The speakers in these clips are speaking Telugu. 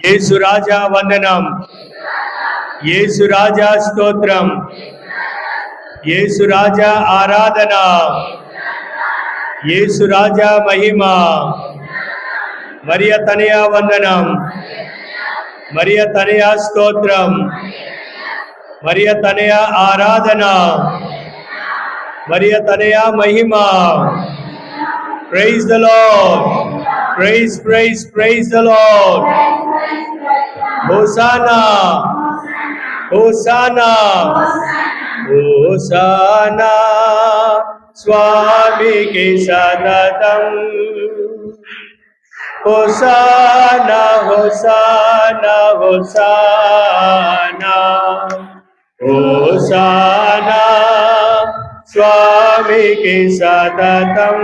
యేసు రాజా వందనం, యేసు రాజా స్తోత్రం, యేసు రాజా ఆరాధన, యేసు రాజా మహిమ. మరియ తనయ వందనం, మరియ తనయ స్తోత్రం, మరియ తనయ ఆరాధన, మరియ తనయ మహిమ. Praise the lord, praise praise praise the lord. Hosanna hosanna hosanna స్వామికి సతతం. హోసానా హోసానా హోసానా హోసానా స్వామికి సతతం.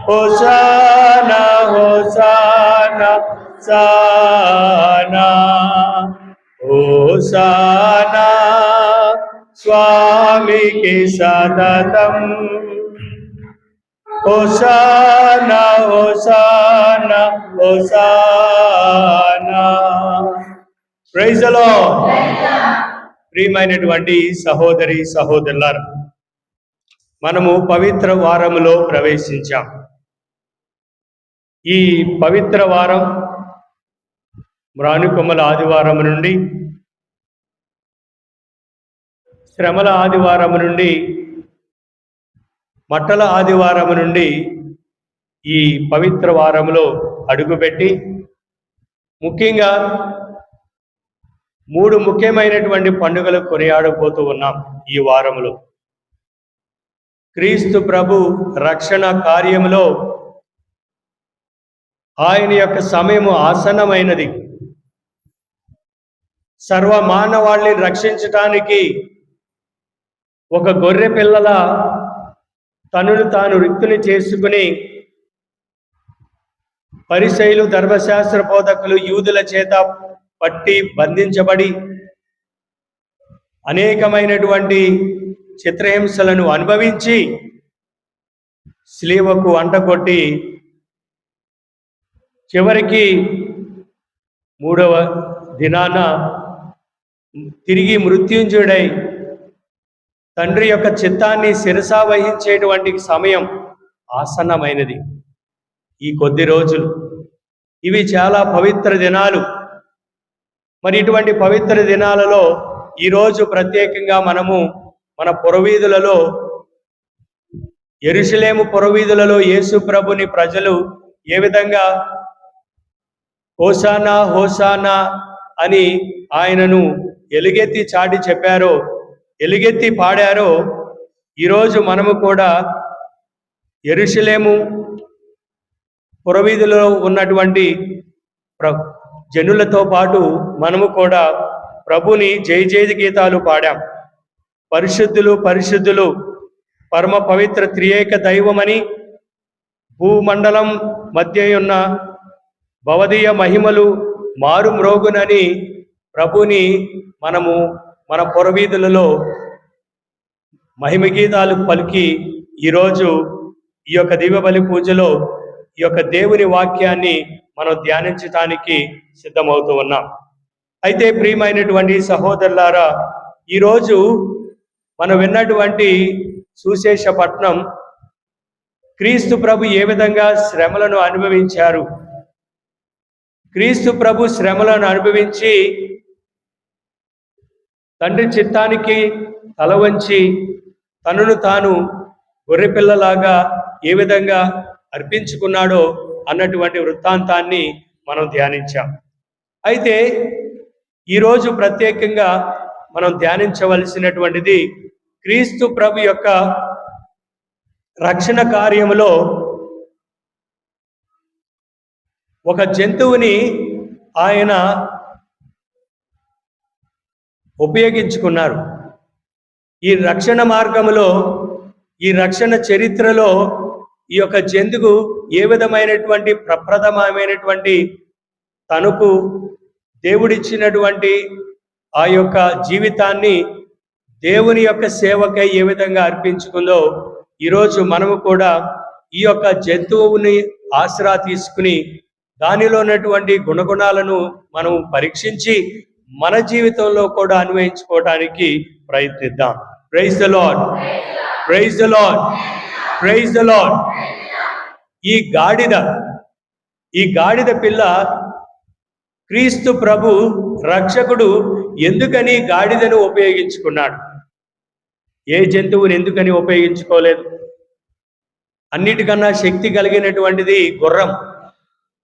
హోసానా హోసానా సానా హోసానా స్వామికి సతతం. హోసానా హోసానా హోసానా. Praise the Lord. ప్రియమైనటువంటి సహోదరి సహోదరులారా, మనము పవిత్ర వారములో ప్రవేశించాం. ఈ పవిత్ర వారం మ్రానుకొమ్మల ఆదివారం నుండి, శ్రమల ఆదివారం నుండి, మట్టల ఆదివారం నుండి ఈ పవిత్ర వారంలో అడుగుపెట్టి ముఖ్యంగా 3 ముఖ్యమైనటువంటి పండుగలు కొనియాడబోతూ ఉన్నాం. ఈ వారంలో క్రీస్తు ప్రభు రక్షణ కార్యములో ఆయన యొక్క సమయము ఆసన్నమైనది. సర్వ మానవాళిని రక్షించటానికి ఒక గొర్రె పిల్లల తనను తాను రిక్తుని చేసుకుని పరిసయ్యులు, ధర్మశాస్త్ర బోధకులు యూదుల చేత పట్టి బంధించబడి అనేకమైనటువంటి చిత్రహింసలను అనుభవించి శిలువకు అంటకొట్టి చివరికి 3వ దినాన తిరిగి మృత్యుంజయుడై తండ్రి యొక్క చిత్తాన్ని శిరసా వహించేటువంటి సమయం ఆసన్నమైనది. ఈ కొద్ది రోజులు ఇవి చాలా పవిత్ర దినాలు. మరి ఇటువంటి పవిత్ర దినాలలో ఈరోజు ప్రత్యేకంగా మనము మన పురవీధులలో, యెరూషలేము పురవీధులలో యేసు ప్రభుని ప్రజలు ఏ విధంగా హోసానా హోసానా అని ఆయనను ఎలుగెత్తి చాటి చెప్పారో, ఎలుగెత్తి పాడారో, ఈరోజు మనము కూడా యెరూషలేము పురవీధులలో ఉన్నటువంటి జనులతో పాటు మనము కూడా ప్రభుని జయ జయ గీతాలు పాడాం. పరిశుద్ధులు పరిశుద్ధులు పరమ పవిత్ర త్రియేక దైవమని, భూమండలం మధ్య ఉన్న భవదీయ మహిమలు మారు మ్రోగునని ప్రభుని మనము మన పురవీధులలో మహిమ గీతాలు పలికి ఈరోజు ఈ యొక్క దివ్య బలి పూజలో ఈ యొక్క దేవుని వాక్యాన్ని మనం ధ్యానించటానికి సిద్ధమవుతూ ఉన్నాం. అయితే ప్రియమైనటువంటి సహోదరులారా, ఈరోజు మనం విన్నటువంటి సుశేషపట్నం క్రీస్తు ప్రభు ఏ విధంగా శ్రమలను అనుభవించారు. క్రీస్తు ప్రభు శ్రమలను అనుభవించి తండ్రి చిత్తానికి తల వంచి తనను తాను గొర్రెపిల్లలాగా ఏ విధంగా అర్పించుకున్నాడో అన్నటువంటి వృత్తాంతాన్ని మనం ధ్యానించాం. అయితే ఈరోజు ప్రత్యేకంగా మనం ధ్యానించవలసినటువంటిది క్రీస్తు ప్రభు యొక్క రక్షణ కార్యములో ఒక జంతువుని ఆయన ఉపయోగించుకున్నారు. ఈ రక్షణ మార్గములో, ఈ రక్షణ చరిత్రలో ఈ యొక్క జంతువు ఏ విధమైనటువంటి ప్రప్రథమైనటువంటి తనకు దేవుడిచ్చినటువంటి ఆ యొక్క జీవితాన్ని దేవుని యొక్క సేవకై ఏ విధంగా అర్పించుకుందో, ఈరోజు మనము కూడా ఈ యొక్క జంతువుని ఆసరా తీసుకుని దానిలో ఉన్నటువంటి గుణగుణాలను మనం పరీక్షించి మన జీవితంలో కూడా అన్వయించుకోవడానికి ప్రయత్నిద్దాం. Praise the lord, praise the lord, praise the Lord. ఈ గాడిద పిల్ల క్రీస్తు ప్రభు రక్షకుడు ఎందుకని గాడిదను ఉపయోగించుకున్నాడు? ఏ జంతువుని ఎందుకని ఉపయోగించుకోలేదు? అన్నిటికన్నా శక్తి కలిగినటువంటిది గుర్రం.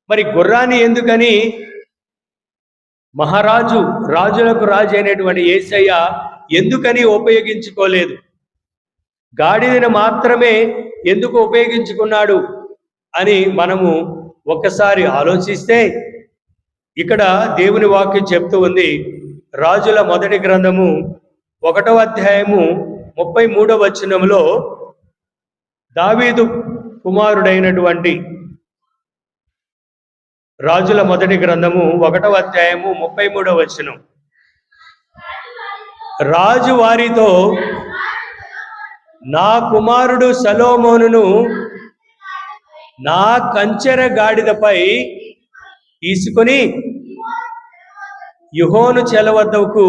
మరి గుర్రాన్ని ఎందుకని రాజులకు రాజు అయినటువంటి యేసయ్య ఎందుకని ఉపయోగించుకోలేదు? గాడిదను మాత్రమే ఎందుకు ఉపయోగించుకున్నాడు అని మనము ఒక్కసారి ఆలోచిస్తే, ఇక్కడ దేవుని వాక్యం చెప్తూ ఉంది. రాజుల మొదటి గ్రంథము 1వ అధ్యాయము 33వ వచనంలో దావీదు కుమారుడైనటువంటి రాజుల మొదటి గ్రంథము 1వ అధ్యాయము 33వ వచనం, రాజు వారితో, నా కుమారుడు సొలొమోనును నా కంచెర గాడిదపై తీసుకుని గిహోను చెల వద్దకు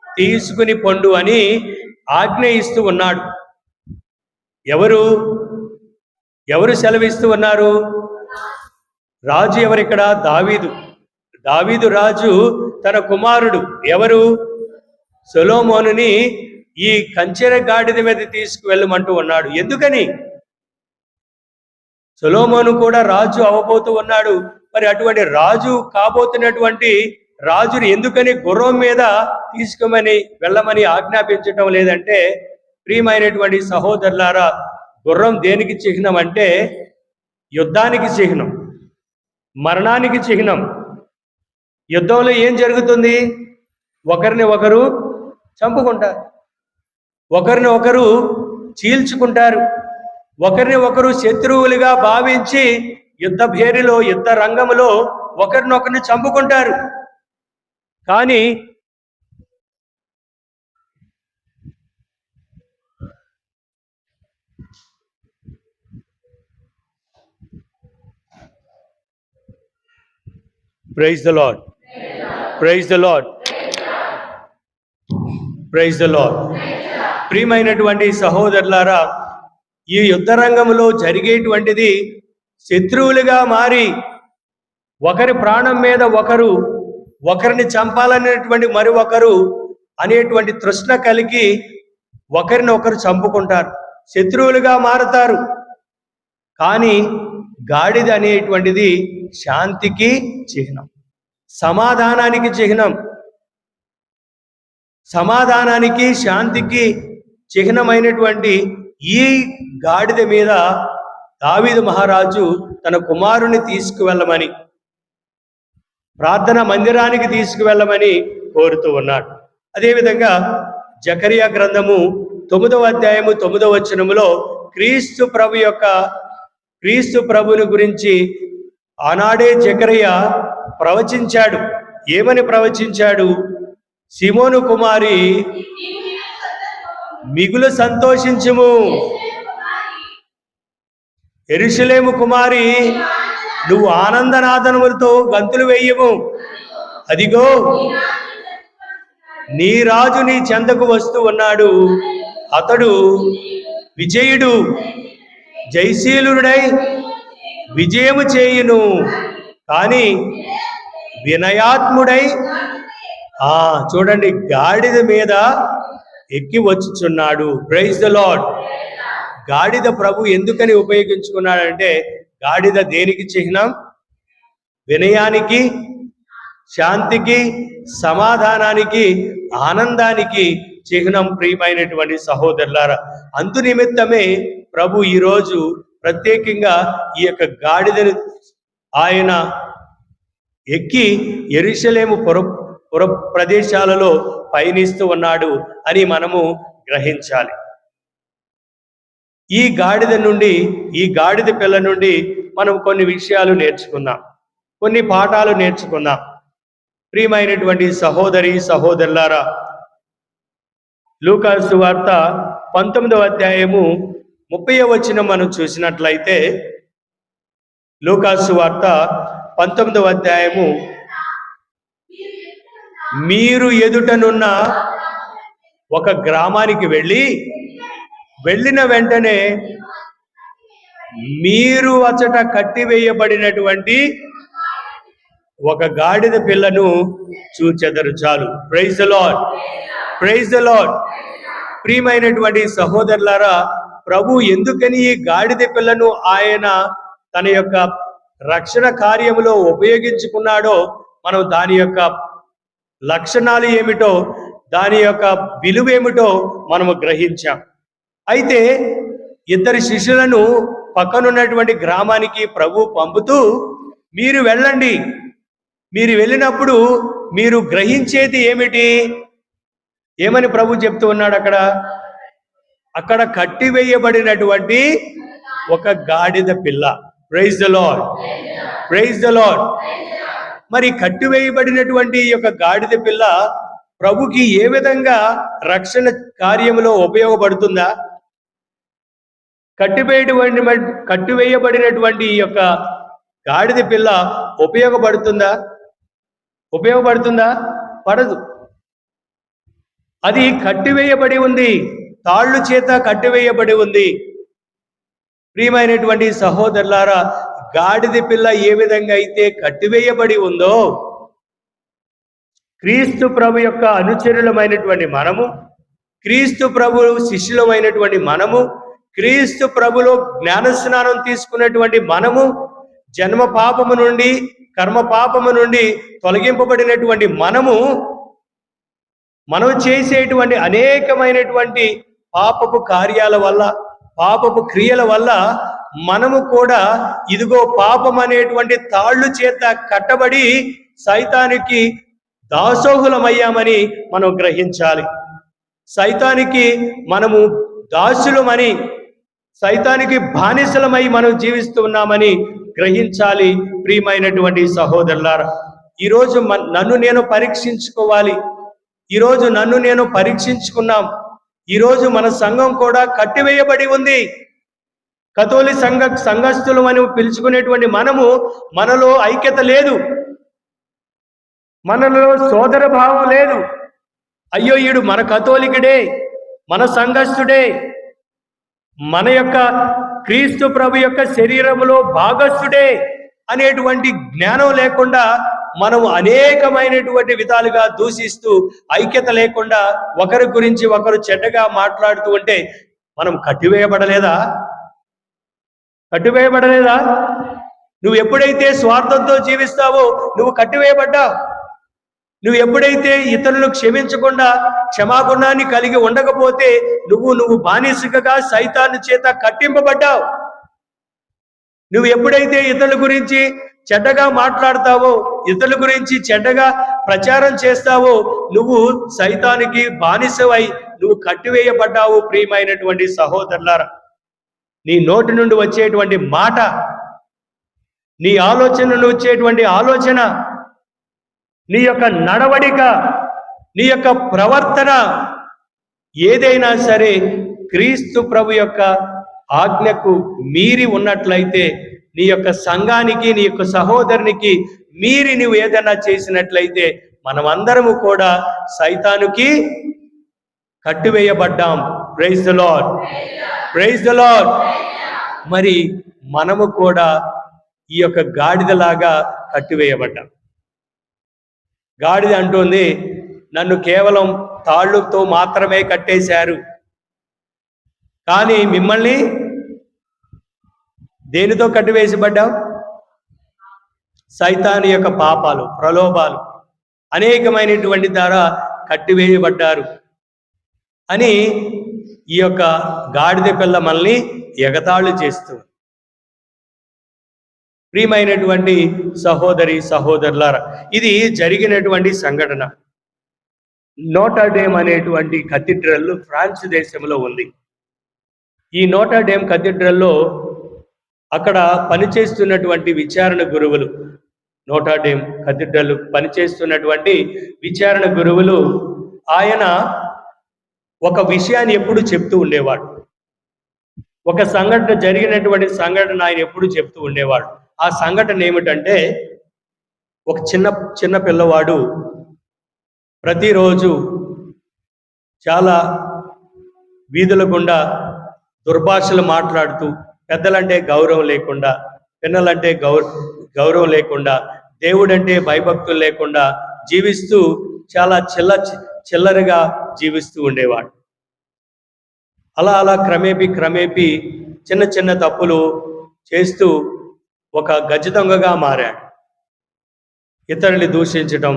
తీసుకుని పొండు అని ఆజ్ఞ ఇస్తూ ఉన్నాడు. ఎవరు సెలవిస్తూ ఉన్నారు? రాజు ఎవరిక్కడ? దావీదు రాజు తన కుమారుడు ఎవరు? సొలొమోనుని ఈ కంచెర గాడిద మీద తీసుకువెళ్ళమంటూ ఉన్నాడు. ఎందుకని? సొలొమోను కూడా రాజు అవ్వబోతూ ఉన్నాడు. మరి అటువంటి రాజు కాబోతున్నటువంటి రాజుని ఎందుకని గుర్రం మీద వెళ్ళమని ఆజ్ఞాపించటం లేదంటే, ప్రియమైనటువంటి సహోదరులారా, గుర్రం దేనికి చిహ్నం అంటే యుద్ధానికి చిహ్నం, మరణానికి చిహ్నం. యుద్ధంలో ఏం జరుగుతుంది? ఒకరిని ఒకరు చంపుకుంటారు, ఒకరిని ఒకరు చీల్చుకుంటారు, ఒకరిని ఒకరు శత్రువులుగా భావించి యుద్ధ రంగంలో ఒకరినొకరిని చంపుకుంటారు. కానీ praise the lord, praise the lord, praise the Lord. ప్రియమైనటువంటి సహోదరులారా, ఈ యుద్ధ రంగంలో జరిగేటువంటిది శత్రువులుగా మారి ఒకరి ప్రాణం మీద ఒకరిని చంపాలనేటువంటి ఒకరు అనేటువంటి తృష్ణ కలిగి ఒకరిని ఒకరు చంపుకుంటారు, శత్రువులుగా మారుతారు. కానీ గాడిద అనేటువంటిది శాంతికి చిహ్నం, సమాధానానికి చిహ్నం. సమాధానానికి శాంతికి చిహ్నమైనటువంటి ఈ గాడిద మీద దావీదు మహారాజు తన కుమారుని తీసుకువెళ్ళమని, ప్రార్థన మందిరానికి తీసుకువెళ్ళమని కోరుతూ ఉన్నాడు. అదేవిధంగా జకరియా గ్రంథము 9వ అధ్యాయము 9వ వచనములో క్రీస్తు ప్రభుని గురించి ఆనాడే జకరియా ప్రవచించాడు. ఏమని ప్రవచించాడు? సీమోను కుమారి మిగులు సంతోషించుము, యెరూషలేము కుమారి నువ్వు ఆనందనాదనములతో గంతులు వేయము. అదిగో నీ రాజు నీ చెంతకు వస్తూ ఉన్నాడు, అతడు విజయుడు, జయశీలుడై విజయము చేయును, కానీ వినయాత్ముడై. చూడండి, గాడిద మీద ఎక్కి వచ్చుచున్నాడు. Praise the lord. గాడిద ప్రభు ఎందుకని ఉపయోగించుకున్నాడంటే, గాడిద దేనికి చిహ్నం? వినయానికి, శాంతికి, సమాధానానికి, ఆనందానికి చిహ్నం. ప్రియమైనటువంటి సహోదరులారా, అందు నిమిత్తమే ప్రభు ఈరోజు ప్రత్యేకంగా ఈ యొక్క గాడిదను ఆయన ఎక్కి యెరూషలేము పుర ప్రదేశాలలో పయనిస్తూ ఉన్నాడు అని మనము గ్రహించాలి. ఈ గాడిద పిల్ల నుండి మనం కొన్ని విషయాలు నేర్చుకుందాం, కొన్ని పాఠాలు నేర్చుకుందాం. ప్రియమైనటువంటి సహోదరులారా, లూకా సువార్త 19వ అధ్యాయము 30వ వచనం మనం చూసినట్లయితే, లూకా సువార్త 19వ అధ్యాయము, మీరు ఎదుటనున్న ఒక గ్రామానికి వెళ్ళిన వెంటనే మీరు అచట కట్టివేయబడినటువంటి ఒక గాడిద పిల్లను చూచెదరు. చాలు. Praise the lord, praise the Lord. ప్రియమైనటువంటి సహోదరులారా, ప్రభు ఎందుకని ఈ గాడిద పిల్లను ఆయన తన యొక్క రక్షణ కార్యములో ఉపయోగించుకున్నాడో మనం దాని యొక్క లక్షణాలు ఏమిటో, దాని యొక్క విలువ ఏమిటో మనము గ్రహించాం. అయితే ఇద్దరు శిష్యులను పక్కనున్నటువంటి గ్రామానికి ప్రభు పంపుతూ, మీరు వెళ్ళండి, మీరు వెళ్ళినప్పుడు మీరు గ్రహించేది ఏమిటి? ఏమని ప్రభు చెప్తూ ఉన్నాడు? అక్కడ కట్టివేయబడినటువంటి ఒక గాడిద పిల్ల. Praise the lord, praise the lord. మరి కట్టివేయబడినటువంటి యొక్క గాడిద పిల్ల ప్రభుకి ఏ విధంగా రక్షణ కార్యములో ఉపయోగపడుతుందా? కట్టివేయబడినటువంటి ఈ యొక్క గాడిద పిల్ల ఉపయోగపడుతుందా? పడదు. అది కట్టివేయబడి ఉంది, తాళ్ళు చేత కట్టివేయబడి ఉంది. ప్రియమైనటువంటి సహోదరులారా, గాడిద పిల్ల ఏ విధంగా అయితే కట్టివేయబడి ఉందో, క్రీస్తు ప్రభు యొక్క అనుచరులమైనటువంటి మనము, క్రీస్తు ప్రభు శిష్యులమైనటువంటి మనము, క్రీస్తు ప్రభులో జ్ఞానస్నానం తీసుకున్నటువంటి మనము, జన్మ పాపము నుండి కర్మ పాపము నుండి తొలగింపబడినటువంటి మనం చేసేటువంటి అనేకమైనటువంటి పాపపు కార్యాల వల్ల, పాపపు క్రియల వల్ల మనము కూడా ఇదిగో పాపం అనేటువంటి తాళ్ళు చేత కట్టబడి సైతానికి దాసోహులమయ్యామని మనం గ్రహించాలి. సైతానికి మనము దాసులమని, సైతానికి బానిసలమై మనం జీవిస్తున్నామని గ్రహించాలి. ప్రియమైనటువంటి సహోదరులారా, ఈరోజు నన్ను నేను పరీక్షించుకోవాలి. ఈరోజు నన్ను నేను పరీక్షించుకున్నాం. ఈరోజు మన సంఘం కూడా కట్టివేయబడి ఉంది. కథోలి సంఘస్థులు అని పిలుచుకునేటువంటి మనలో ఐక్యత లేదు, మనలో సోదర భావం లేదు. అయ్యో, ఈడు మన కథోలికుడే, మన సంఘస్థుడే, మన యొక్క క్రీస్తు ప్రభు యొక్క శరీరములో భాగస్థుడే అనేటువంటి జ్ఞానం లేకుండా మనం అనేకమైనటువంటి విధాలుగా దూషిస్తూ, ఐక్యత లేకుండా ఒకరి గురించి ఒకరు చెడ్డగా మాట్లాడుతూ ఉంటే మనం కట్టివేయబడలేదా? నువ్వు ఎప్పుడైతే స్వార్థంతో జీవిస్తావో నువ్వు కట్టివేయబడ్డావు. నువ్వు ఎప్పుడైతే ఇతరులను క్షమించకుండా క్షమాగుణాన్ని కలిగి ఉండకపోతే నువ్వు బానిసగా సైతాను చేత కట్టింపబడ్డావు. నువ్వు ఎప్పుడైతే ఇతరుల గురించి చెడ్డగా మాట్లాడతావో, ఇతరుల గురించి చెడ్డగా ప్రచారం చేస్తావో నువ్వు సైతానికి బానిసవై నువ్వు కట్టివేయబడ్డావు. ప్రియమైనటువంటి సహోదరులారా, నీ నోటి నుండి వచ్చేటువంటి మాట, నీ ఆలోచన నుండి వచ్చేటువంటి ఆలోచన, నీ యొక్క నడవడిక, నీ యొక్క ప్రవర్తన ఏదైనా సరే క్రీస్తు ప్రభు యొక్క ఆజ్ఞకు మీరి ఉన్నట్లయితే, నీ యొక్క సంఘానికి, నీ యొక్క సహోదరునికి మీరి నువ్వు ఏదైనా చేసినట్లయితే మనమందరము కూడా సైతానుకి కట్టివేయబడ్డాం. Praise the lord, praise the lord. మరి మనము కూడా ఈ యొక్క గాడిదలాగా కట్టివేయబడ్డాం. గాడిద అంటుంది, నన్ను కేవలం తాళ్ళుతో మాత్రమే కట్టేశారు, కానీ మిమ్మల్ని దేనితో కట్టివేసబడ్డావు? సైతాను యొక్క పాపాలు, ప్రలోభాలు అనేకమైనటువంటి ద్వారా కట్టివేయబడ్డారు అని ఈ యొక్క గాడిద పిల్ల మనల్ని ఎగతాళి చేస్తూ. ప్రియమైనటువంటి సహోదరి సహోదరులారా, ఇది జరిగినటువంటి సంఘటన. నోటర్డేమ్ అనేటువంటి కథీడ్రల్ ఫ్రాన్స్ దేశంలో ఉంది. ఈ నోటర్డేమ్ కథీడ్రల్లో అక్కడ పనిచేస్తున్నటువంటి విచారణ గురువులు, నోటర్డేమ్ కథీడ్రల్ పనిచేస్తున్నటువంటి విచారణ గురువులు, ఆయన ఒక విషయాన్ని ఎప్పుడు చెప్తూ ఉండేవాడు. ఒక సంఘటన, జరిగినటువంటి సంఘటన ఆయన ఎప్పుడు చెప్తూ ఉండేవాడు. ఆ సంఘటన ఏమిటంటే, ఒక చిన్న చిన్న పిల్లవాడు ప్రతిరోజు చాలా వీధుల గుండా దుర్భాషలు మాట్లాడుతూ, పెద్దలంటే గౌరవం లేకుండా, పిల్లలంటే గౌరవం లేకుండా, దేవుడంటే భయభక్తులు లేకుండా జీవిస్తూ చాలా చిల్లరగా జీవిస్తూ ఉండేవాడు. అలా క్రమేపీ చిన్న చిన్న తప్పులు చేస్తూ ఒక గజ దొంగగా మారాడు. ఇతరుల్ని దూషించటం,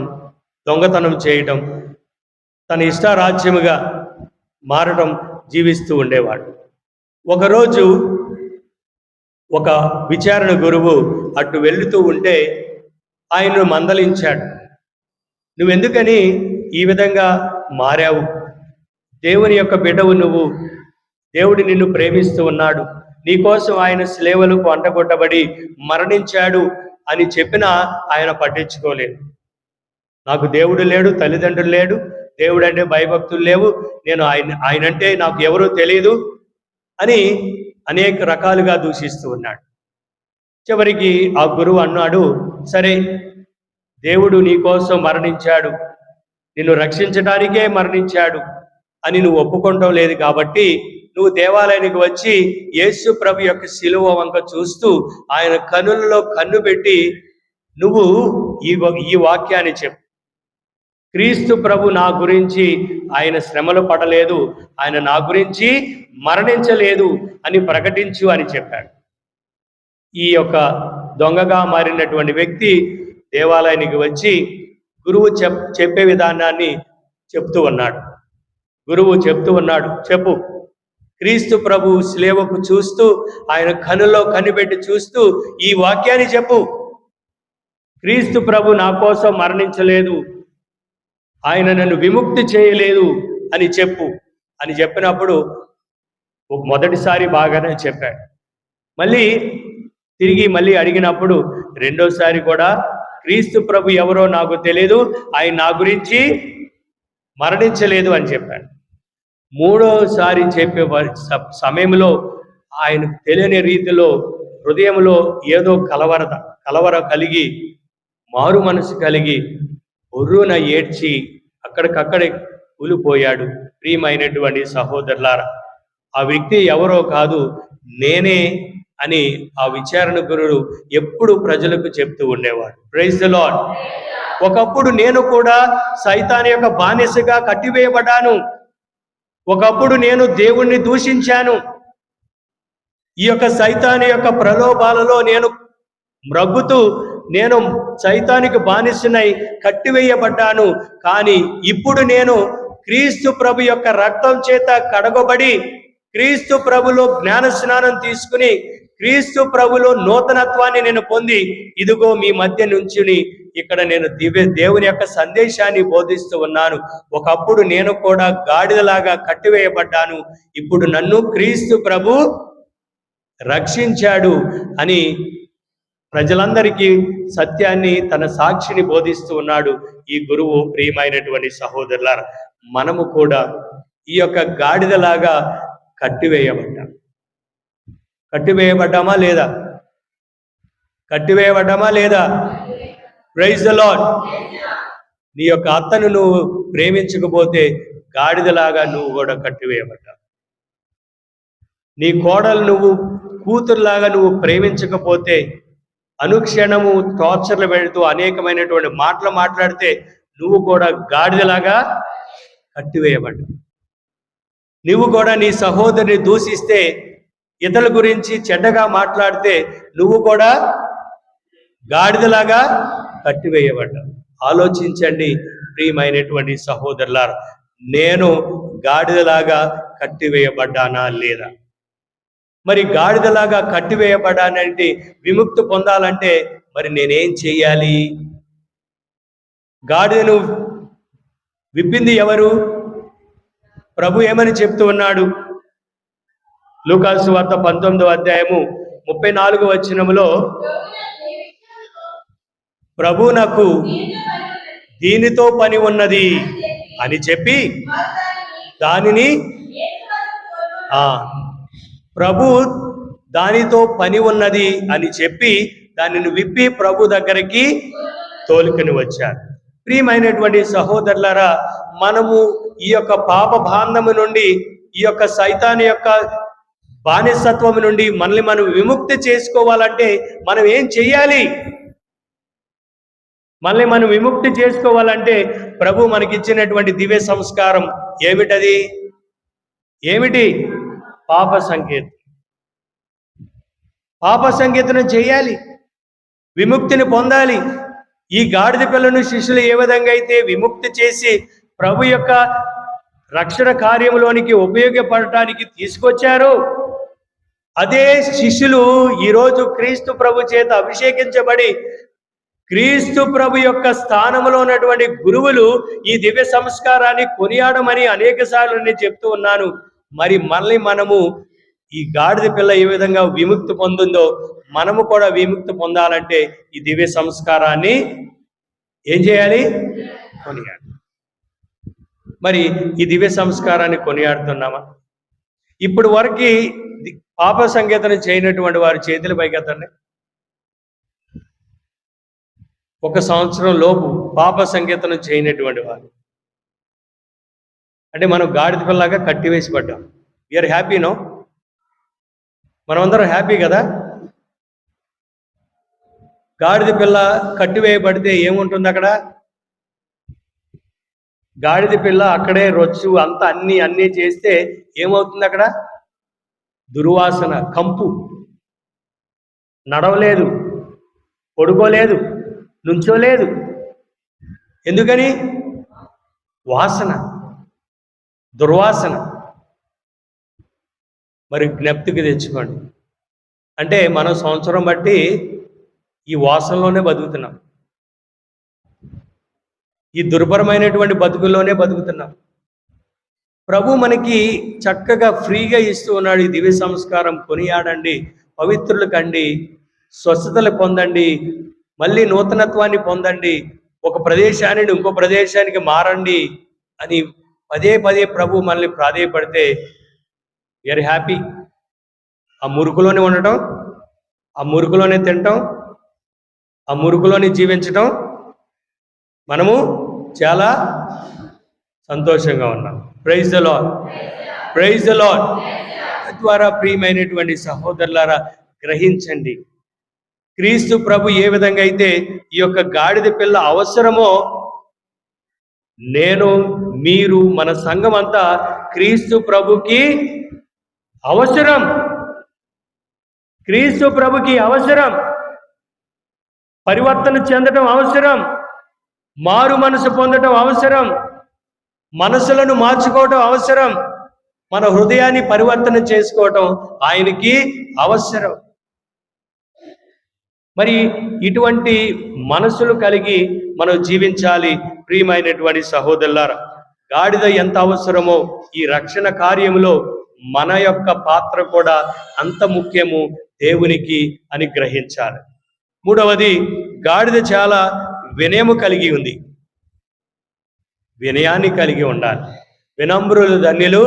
దొంగతనం చేయటం, తన ఇష్టారాజ్యముగా మారడం జీవిస్తూ ఉండేవాడు. ఒకరోజు ఒక విచారణ గురువు అటు వెళుతూ ఉంటే ఆయన్ను మందలించాడు. నువ్వెందుకని ఈ విధంగా మారావు? దేవుని యొక్క బిడ్డవు నువ్వు. దేవుడు నిన్ను ప్రేమిస్తూ ఉన్నాడు. నీకోసం ఆయన శిలువలకు అంటగొట్టబడి మరణించాడు అని చెప్పినా ఆయన పట్టించుకోలేదు. నాకు దేవుడు లేడు, తల్లిదండ్రులు లేడు, దేవుడు అంటే భయభక్తులు లేవు, నేను ఆయనంటే నాకు ఎవరూ తెలియదు అని అనేక రకాలుగా దూషిస్తూ ఉన్నాడు. చివరికి ఆ గురువు అన్నాడు, సరే, దేవుడు నీకోసం మరణించాడు, నిన్ను రక్షించడానికే మరణించాడు అని నువ్వు ఒప్పుకోవటం లేదు కాబట్టి నువ్వు దేవాలయానికి వచ్చి యేసు ప్రభు యొక్క శిలువ వంక చూస్తూ ఆయన కనులలో కన్ను పెట్టి నువ్వు ఈ వాక్యాన్ని చెప్పు. క్రీస్తు ప్రభు నా గురించి ఆయన శ్రమలు పడలేదు, ఆయన నా గురించి మరణించలేదు అని ప్రకటించు అని చెప్పాడు. ఈ యొక్క దొంగగా మారినటువంటి వ్యక్తి దేవాలయానికి వచ్చి గురువు చెప్పే విధానాన్ని చెప్తూ ఉన్నాడు. గురువు చెప్తూ ఉన్నాడు, చెప్పు. క్రీస్తు ప్రభు శిలువకు చూస్తూ ఆయన కనులో కనిపెట్టి చూస్తూ ఈ వాక్యాన్ని చెప్పు. క్రీస్తు ప్రభు నా కోసం మరణించలేదు, ఆయన నన్ను విముక్తి చేయలేదు అని చెప్పు అని చెప్పినప్పుడు మొదటిసారి బాగానే చెప్పాడు. తిరిగి అడిగినప్పుడు రెండోసారి కూడా క్రీస్తు ప్రభు ఎవరో నాకు తెలియదు, ఆయన నా గురించి మరణించలేదు అని చెప్పాడు. మూడోసారి చెప్పే సమయంలో ఆయనకు తెలియని రీతిలో హృదయంలో ఏదో కలవర కలిగి, మారు మనసు కలిగి ఒర్రున ఏడ్చి అక్కడికక్కడే కూలిపోయాడు. ప్రియమైనటువంటి సహోదరులారా, ఆ వ్యక్తి ఎవరో కాదు, నేనే అని ఆ విచారణ గురువు ఎప్పుడు ప్రజలకు చెప్తూ ఉండేవాడు. Praise the Lord. ఒకప్పుడు నేను కూడా సైతాను యొక్క బానిసగా కట్టివేయబడ్డాను. ఒకప్పుడు నేను దేవుణ్ణి దూషించాను. ఈ యొక్క సైతాను యొక్క ప్రలోభాలలో నేను మ్రగ్గుతూ నేను సైతానికి బానిసనై కట్టివేయబడ్డాను. కానీ ఇప్పుడు నేను క్రీస్తు ప్రభు యొక్క రక్తం చేత కడగబడి క్రీస్తు ప్రభులో జ్ఞాన స్నానం తీసుకుని క్రీస్తు ప్రభులో నూతనత్వాన్ని నేను పొంది ఇదిగో మీ మధ్య నుంచుని ఇక్కడ నేను దేవుని యొక్క సందేశాన్ని బోధిస్తూ ఉన్నాను. ఒకప్పుడు నేను కూడా గాడిదలాగా కట్టివేయబడ్డాను, ఇప్పుడు నన్ను క్రీస్తు ప్రభు రక్షించాడు అని ప్రజలందరికీ సత్యాన్ని తన సాక్షిని బోధిస్తూ ఉన్నాడు ఈ గురువు. ప్రియమైనటువంటి సహోదరులారా, మనము కూడా ఈ యొక్క గాడిదలాగా కట్టివేయబడ్డామా లేదా? Praise the Lord. నీ యొక్క అత్తను నువ్వు ప్రేమించకపోతే గాడిదలాగా నువ్వు కూడా కట్టివేయబడ్డావు. నీ కోడలు కూతురులాగా నువ్వు ప్రేమించకపోతే అనుక్షణము టార్చర్లు పెడుతూ అనేకమైనటువంటి మాటలు మాట్లాడితే నువ్వు కూడా గాడిదలాగా కట్టివేయబడ్డావు. నువ్వు కూడా నీ సహోదరుని దూషిస్తే, ఇతరుల గురించి చెడ్డగా మాట్లాడితే నువ్వు కూడా గాడిదలాగా కట్టివేయబడ్డావు. ఆలోచించండి ప్రియమైనటువంటి సహోదరులారా, నేను గాడిదలాగా కట్టివేయబడ్డానా లేదా? మరి గాడిదలాగా కట్టివేయబడ్డానంటే విముక్తి పొందాలంటే మరి నేనేం చెయ్యాలి? గాడిదను విప్పింది ఎవరు? ప్రభు ఏమని చెప్తూ ఉన్నాడు? లూకాసు సువార్త 19వ అధ్యాయము 34వ వచనములో, ప్రభు నాకు దీనితో పని ఉన్నది అని చెప్పి దానిని ప్రభు దానితో పని ఉన్నది అని చెప్పి దానిని విప్పి ప్రభు దగ్గరికి తోలుకొని వచ్చారు. ప్రియమైనటువంటి సహోదరులారా, మనము ఈ యొక్క పాప బాంధము నుండి, ఈ యొక్క సైతాను యొక్క బానిసత్వం నుండి మనల్ని మనం విముక్తి చేసుకోవాలంటే మనం ఏం చెయ్యాలి? మళ్ళీ మనం విముక్తి చేసుకోవాలంటే ప్రభు మనకిచ్చినటువంటి దివ్య సంస్కారం ఏమిటది? ఏమిటి? పాప సంకీర్తన. పాప సంకీర్తన చేయాలి, విముక్తిని పొందాలి. ఈ గాడిద పిల్లను శిష్యులు ఏ విధంగా అయితే విముక్తి చేసి ప్రభు యొక్క రక్షణ కార్యంలోనికి ఉపయోగపడటానికి తీసుకొచ్చారో, అదే శిష్యులు ఈరోజు క్రీస్తు ప్రభు చేత అభిషేకించబడి క్రీస్తు ప్రభు యొక్క స్థానంలో ఉన్నటువంటి గురువులు ఈ దివ్య సంస్కారాన్ని కొనియాడమని అనేక సార్లు నేను చెప్తూ ఉన్నాను. మరి మళ్ళీ మనము ఈ గాడిద పిల్ల ఏ విధంగా విముక్తి పొందుందో మనము కూడా విముక్తి పొందాలంటే ఈ దివ్య సంస్కారాన్ని ఏం చేయాలి? కొనియాడాలి. మరి ఈ దివ్య సంస్కారాన్ని కొనియాడుతున్నామా? ఇప్పుడు వరకు పాప సంకీర్తన చేయనటువంటి వారు చేతుల పైకెత్తండి. 1 సంవత్సరం లోపు పాప సంకీర్తన చేయనటువంటి వారు, అంటే మనం గాడిద పిల్లగా కట్టివేసి పడ్డాం. We are happy no? మనమందరం హ్యాపీ కదా? గాడిద పిల్ల కట్టివేయబడితే ఏముంటుంది అక్కడ? గాడిద పిల్ల అక్కడే రొచ్చు అంతా అన్నీ చేస్తే ఏమవుతుంది అక్కడ? దుర్వాసన, కంపు. నడవలేదు, పడుకోలేదు, నుంచోలేదు. ఎందుకని? వాసన, దుర్వాసన. మరి జ్ఞప్తికి తెచ్చుకోండి. అంటే మనం సంవత్సరం బట్టి ఈ వాసనలోనే బతుకుతున్నాం, ఈ దుర్భరమైనటువంటి బతుకుల్లోనే బతుకుతున్నాం. ప్రభు మనకి చక్కగా ఫ్రీగా ఇస్తూ ఉన్నాడు. ఈ దివ్య సంస్కారం కొనియాడండి, పవిత్రులు కండి, స్వస్థతలు పొందండి, మళ్ళీ నూతనత్వాన్ని పొందండి, ఒక ప్రదేశాన్ని ఇంకో ప్రదేశానికి మారండి అని పదే పదే ప్రభు మనల్ని ప్రాధేయపడితే వీఆర్ హ్యాపీ. ఆ మురుకులోనే ఉండటం, ఆ మురుకులోనే తినటం, ఆ మురుకులోనే జీవించటం మనము చాలా సంతోషంగా ఉన్నాం. Praise the lord, praise the Lord. ద్వారా ప్రియమైనటువంటి సహోదరులారా, గ్రహించండి, క్రీస్తు ప్రభు ఏ విధంగా అయితే ఈ యొక్క గాడిద పిల్ల అవసరమో, నేను, మీరు, మన సంఘం అంతా క్రీస్తు ప్రభుకి అవసరం. క్రీస్తు ప్రభుకి అవసరం. పరివర్తన చెందడం అవసరం, మారు మనసు పొందడం అవసరం, మనసులను మార్చుకోవటం అవసరం, మన హృదయాన్ని పరివర్తన చేసుకోవటం ఆయనకి అవసరం. మరి ఇటువంటి మనసులు కలిగి మనం జీవించాలి. ప్రియమైనటువంటి సహోదరులారా, గాడిద ఎంత అవసరమో ఈ రక్షణ కార్యంలో మన యొక్క పాత్ర కూడా అంత ముఖ్యము దేవునికి అని గ్రహించాలి. మూడవది, గాడిద చాలా వినయము కలిగి ఉంది. వినయాన్ని కలిగి ఉండాలి. వినమ్రులు ధన్యులు,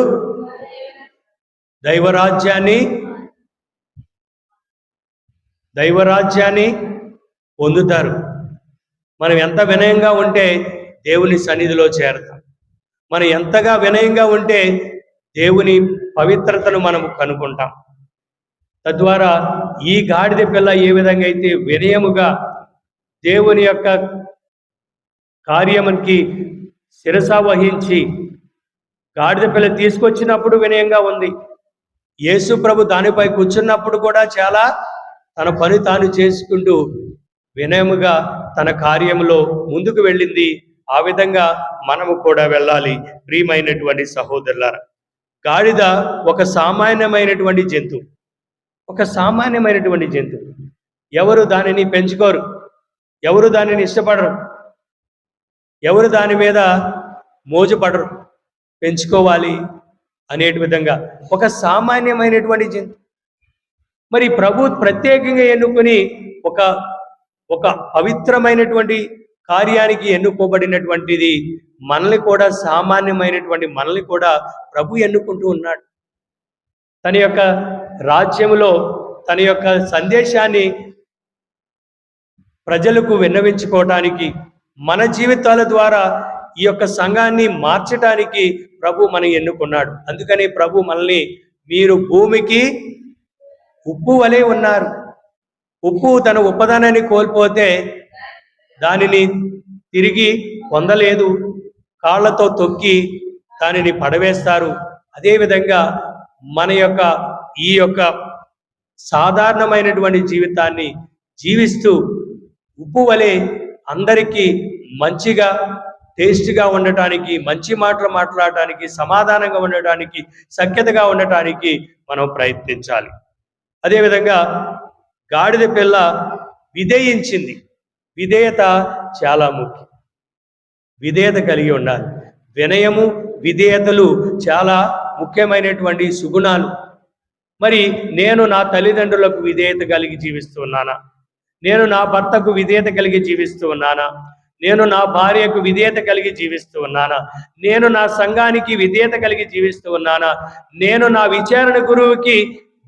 దైవరాజ్యాన్ని పొందుతారు. మనం ఎంత వినయంగా ఉంటే దేవుని సన్నిధిలో చేరతాం. మనం ఎంతగా వినయంగా ఉంటే దేవుని పవిత్రతను మనం కనుక్కుంటాం. తద్వారా ఈ గాడిద పిల్ల ఏ విధంగా అయితే వినయముగా దేవుని యొక్క కార్యమునికి శిరస వహించి గాడిద పిల్ల తీసుకొచ్చినప్పుడు వినయంగా ఉంది. యేసు ప్రభు దానిపై కూర్చున్నప్పుడు కూడా చాలా తన పని తాను చేసుకుంటూ వినయముగా తన కార్యంలో ముందుకు వెళ్ళింది. ఆ విధంగా మనము కూడా వెళ్ళాలి. ప్రియమైనటువంటి సహోదరులారా, గాడిద ఒక సామాన్యమైనటువంటి జంతువు, ఒక సామాన్యమైనటువంటి జంతువు. ఎవరు దానిని పెంచుకోరు, ఎవరు దానిని ఇష్టపడరు, ఎవరు దాని మీద మోజుపడరు. పెంచుకోవాలి అనేటి విధంగా ఒక సామాన్యమైనటువంటి జంతువు. మరి ప్రభు ప్రత్యేకంగా ఎన్నుకొని ఒక పవిత్రమైనటువంటి కార్యానికి ఎన్నుకోబడినటువంటిది మనల్ని కూడా, సామాన్యమైనటువంటి మనల్ని కూడా ప్రభు ఎన్నుకుంటూ ఉన్నాడు. తన యొక్క రాజ్యములో తన యొక్క సందేశాన్ని ప్రజలకు విన్నవించుకోవటానికి, మన జీవితాల ద్వారా ఈ యొక్క సంఘాన్ని మార్చటానికి ప్రభు మనం ఎన్నుకున్నాడు. అందుకని ప్రభు మనల్ని మీరు భూమికి ఉప్పు వలె ఉన్నారు. ఉప్పు తన ఉప్పదనాన్ని కోల్పోతే దానిని తిరిగి పొందలేదు, కాళ్ళతో తొక్కి దానిని పడవేస్తారు. అదేవిధంగా మన యొక్క ఈ యొక్క సాధారణమైనటువంటి జీవితాన్ని జీవిస్తూ ఉప్పు వలె అందరికీ మంచిగా టేస్ట్గా ఉండటానికి, మంచి మాటలు మాట్లాడటానికి, సమాధానంగా ఉండటానికి, సఖ్యతగా ఉండటానికి మనం ప్రయత్నించాలి. అదేవిధంగా గాడిద పిల్ల విధేయించింది. విధేయత చాలా ముఖ్యం. విధేయత కలిగి ఉండాలి. వినయము, విధేయతలు చాలా ముఖ్యమైనటువంటి సుగుణాలు. మరి నేను నా తల్లిదండ్రులకు విధేయత కలిగి జీవిస్తూ ఉన్నానా? నేను నా భర్తకు విధేయత కలిగి జీవిస్తూ ఉన్నానా? నేను నా భార్యకు విధేయత కలిగి జీవిస్తూ ఉన్నానా? నేను నా సంఘానికి విధేయత కలిగి జీవిస్తూ ఉన్నానా? నేను నా విచారణ గురువుకి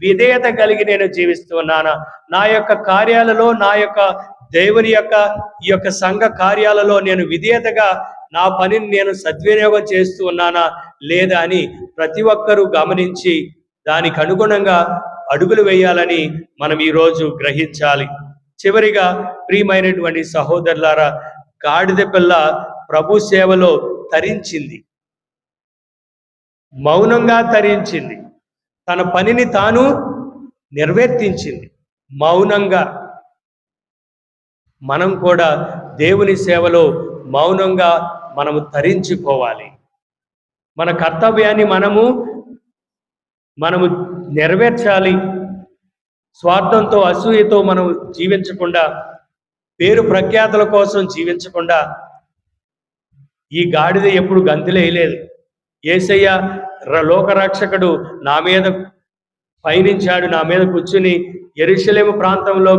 విధేయత కలిగి నేను జీవిస్తూ ఉన్నానా? నా యొక్క కార్యాలలో, నా యొక్క దేవుని యొక్క ఈ యొక్క సంఘ కార్యాలలో నేను విధేయతగా నా పనిని నేను సద్వినియోగం చేస్తూ ఉన్నానా లేదా అని ప్రతి ఒక్కరూ గమనించి దానికి అనుగుణంగా అడుగులు వేయాలని మనం ఈరోజు గ్రహించాలి. చివరిగా ప్రియమైనటువంటి సహోదరులారా, గాడిద పిల్ల ప్రభు సేవలో తరించింది, మౌనంగా తరించింది, తన పనిని తాను నిర్వర్తించింది మౌనంగా. మనం కూడా దేవుని సేవలో మౌనంగా మనము తరించిపోవాలి. మన కర్తవ్యాన్ని మనము నెరవేర్చాలి. స్వార్థంతో, అసూయతో మనం జీవించకుండా, పేరు ప్రఖ్యాతుల కోసం జీవించకుండా. ఈ గాడిద ఎప్పుడు గంతులేయలేదు. యేసయ్య లోకరక్షకుడు నా మీద పయనించాడు, నా మీద కూర్చుని యెరూషలేము ప్రాంతంలో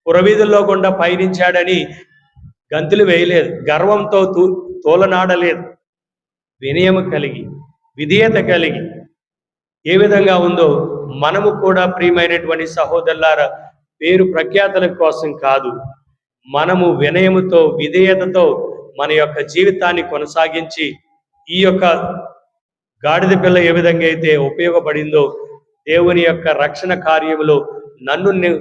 పురవీధుల్లో గుండా పయనించాడని గంతులు వేయలేదు. గర్వంతో తోలనాడలేదు. వినయము కలిగి, విధేయత కలిగి ఏ విధంగా ఉందో మనము కూడా ప్రియమైనటువంటి సహోదరులారా, పేరు ప్రఖ్యాతుల కోసం కాదు, మనము వినయముతో, విధేయతతో మన యొక్క జీవితాన్ని కొనసాగించి ఈ యొక్క గాడిద పిల్ల ఏ విధంగా అయితే ఉపయోగపడిందో దేవుని యొక్క రక్షణ కార్యములో నన్ను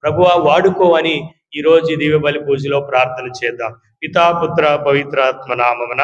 ప్రభువా వాడుకో అని ఈరోజు దివ్య బలి పూజలో ప్రార్థన చేద్దాం. పితా, పుత్ర, పవిత్రాత్మ నామమున